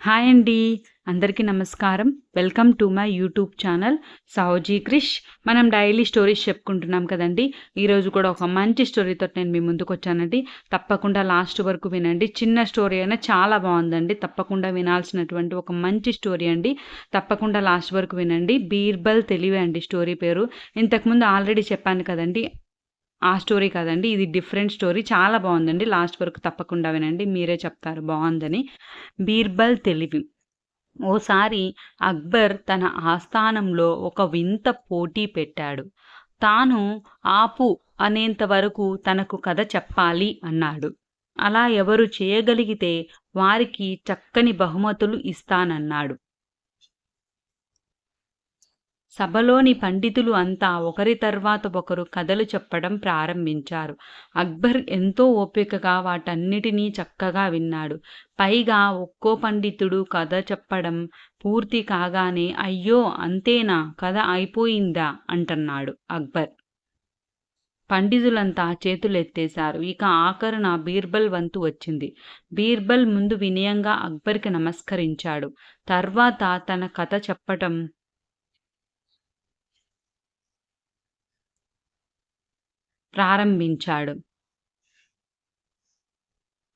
Hi అండి. అందరికీ నమస్కారం. Welcome to my YouTube channel Savuji Krish. మనం డైలీ స్టోరీస్ చెప్పుకుంటున్నాం కదండీ! ఈరోజు కూడా ఒక మంచి స్టోరీతోటి నేను మీ ముందుకొచ్చానండి. తప్పకుండా లాస్ట్ వరకు వినండి. చిన్న స్టోరీ అయినా చాలా బావుందండి. తప్పకుండా వినాల్సినటువంటి ఒక మంచి స్టోరీ అండి. తప్పకుండా లాస్ట్ వరకు వినండి. 'బీర్బల్ తెలివి' అండి స్టోరీ పేరు. ఇంతకుముందు ఆల్రెడీ చెప్పాను కదండీ! ఆ స్టోరీ కాదండి. ఇది డిఫరెంట్ స్టోరీ. చాలా బావుందండి. లాస్ట్ వరకు తప్పకుండా వినండి. మీరే చెప్తారు బావుందని. 'బీర్బల్ తెలివి'. ఓసారి అక్బర్ తన ఆస్థానంలో ఒక వింత పోటీ పెట్టాడు. తాను ఆపు అనేంత వరకు తనకు కథ చెప్పాలి అన్నాడు. అలా ఎవరు చేయగలిగితే వారికి చక్కని బహుమతులు ఇస్తానన్నాడు. సభలోని పండితులు అంతా ఒకరి తర్వాత ఒకరు కథలు చెప్పడం ప్రారంభించారు. అక్బర్ ఎంతో ఓపికగా వాటన్నిటినీ చక్కగా విన్నాడు. పైగా ఒక్కో పండితుడు కథ చెప్పడం పూర్తి కాగానే అయ్యో అంతేనా, కథ అయిపోయిందా అంటన్నాడు అక్బర్. పండితులంతా చేతులెత్తేశారు. ఇక ఆఖరున బీర్బల్ వంతు వచ్చింది. బీర్బల్ ముందు వినయంగా అక్బర్కి నమస్కరించాడు. తర్వాత తన కథ చెప్పటం ప్రారంభించాడు.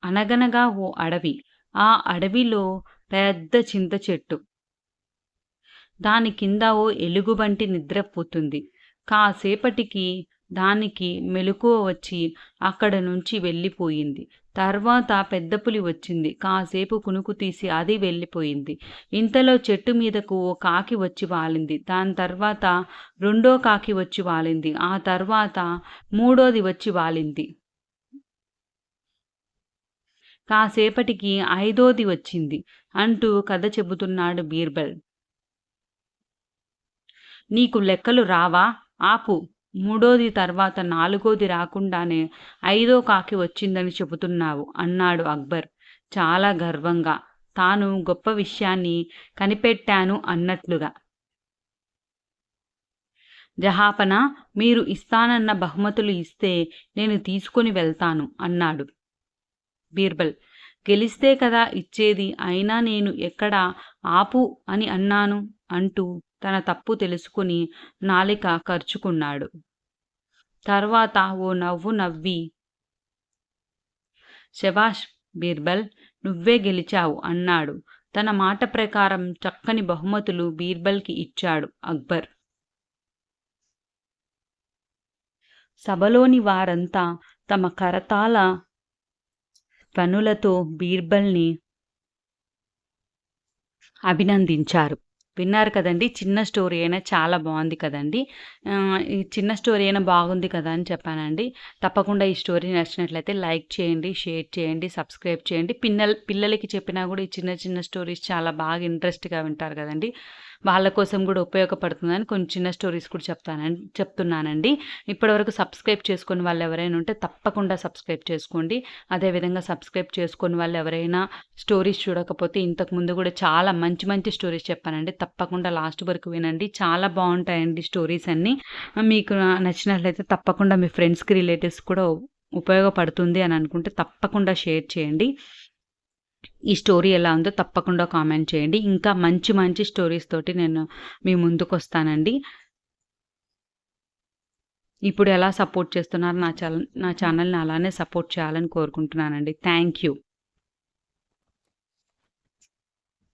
అనగనగా ఓ అడవి. ఆ అడవిలో పెద్ద చింత చెట్టు. దాని కింద ఓ ఎలుగుబంటి నిద్రపోతుంది. కాసేపటికి దానికి మెలకువ వచ్చి అక్కడ నుంచి వెళ్ళిపోయింది. తర్వాత పెద్ద పులి వచ్చింది. కాసేపు కునుకు తీసి అది వెళ్ళిపోయింది. ఇంతలో చెట్టు మీదకు ఓ కాకి వచ్చి వాలింది. దాని తర్వాత రెండో కాకి వచ్చి వాలింది. ఆ తర్వాత మూడోది వచ్చి వాలింది. కాసేపటికి ఐదోది వచ్చింది అంటూ కథ చెబుతున్నాడు బీర్బల్. నీకు లెక్కలు రావా? ఆపు. మూడోది తర్వాత నాలుగోది రాకుండానే ఐదో కాకి వచ్చిందని చెబుతున్నావు అన్నాడు అక్బర్ చాలా గర్వంగా, తాను గొప్ప విషయాన్ని కనిపెట్టాను అన్నట్లుగా. జహాపనా, మీరు ఇస్తానన్న బహుమతులు ఇస్తే నేను తీసుకుని వెళ్తాను అన్నాడు బీర్బల్. గెలిస్తే కదా ఇచ్చేది, అయినా నేను ఎక్కడ ఆపు అని అన్నాను అంటూ తన తప్పు తెలుసుకుని నాలిక కరుచుకున్నాడు. తర్వాత ఓ నవ్వు నవ్వి, శభాష్ బీర్బల్, నువ్వే గెలిచావు అన్నాడు. తన మాట ప్రకారం చక్కని బహుమతులు బీర్బల్కి ఇచ్చాడు అక్బర్. సభలోని వారంతా తమ కరతాళ ధ్వనులతో బీర్బల్ని అభినందించారు. విన్నారు కదండి! చిన్న స్టోరీ అయినా చాలా బాగుంది కదండి! ఈ చిన్న స్టోరీ అయినా బాగుంది కదా అని చెప్పానండి. తప్పకుండా ఈ స్టోరీ నచ్చినట్లయితే లైక్ చేయండి, షేర్ చేయండి, సబ్స్క్రైబ్ చేయండి. పిల్లలకి చెప్పినా కూడా ఈ చిన్న చిన్న స్టోరీస్ చాలా బాగా ఇంట్రెస్ట్గా వింటారు కదండి! వాళ్ళ కోసం కూడా ఉపయోగపడుతుందని కొన్ని చిన్న స్టోరీస్ కూడా చెప్తున్నానండి. ఇప్పటివరకు సబ్స్క్రైబ్ చేసుకుని వాళ్ళు ఎవరైనా ఉంటే తప్పకుండా సబ్స్క్రైబ్ చేసుకోండి. అదేవిధంగా సబ్స్క్రైబ్ చేసుకుని వాళ్ళు ఎవరైనా స్టోరీస్ చూడకపోతే ఇంతకు ముందు కూడా చాలా మంచి మంచి స్టోరీస్ చెప్పానండి. తప్పకుండా లాస్ట్ వరకు వినండి. చాలా బాగుంటాయండి స్టోరీస్ అన్నీ. మీకు నచ్చినట్లయితే తప్పకుండా మీ ఫ్రెండ్స్కి, రిలేటివ్స్ కూడా ఉపయోగపడుతుంది అని అనుకుంటే తప్పకుండా షేర్ చేయండి. ఈ స్టోరీ ఎలా ఉందో తప్పకుండా కామెంట్ చేయండి. ఇంకా మంచి మంచి స్టోరీస్ తోటి నేను మీ ముందుకొస్తానండి. ఇప్పుడు ఎలా సపోర్ట్ చేస్తున్నారు నా ఛానల్‌ని అలానే సపోర్ట్ చేయాలని కోరుకుంటున్నానండి. Thank you.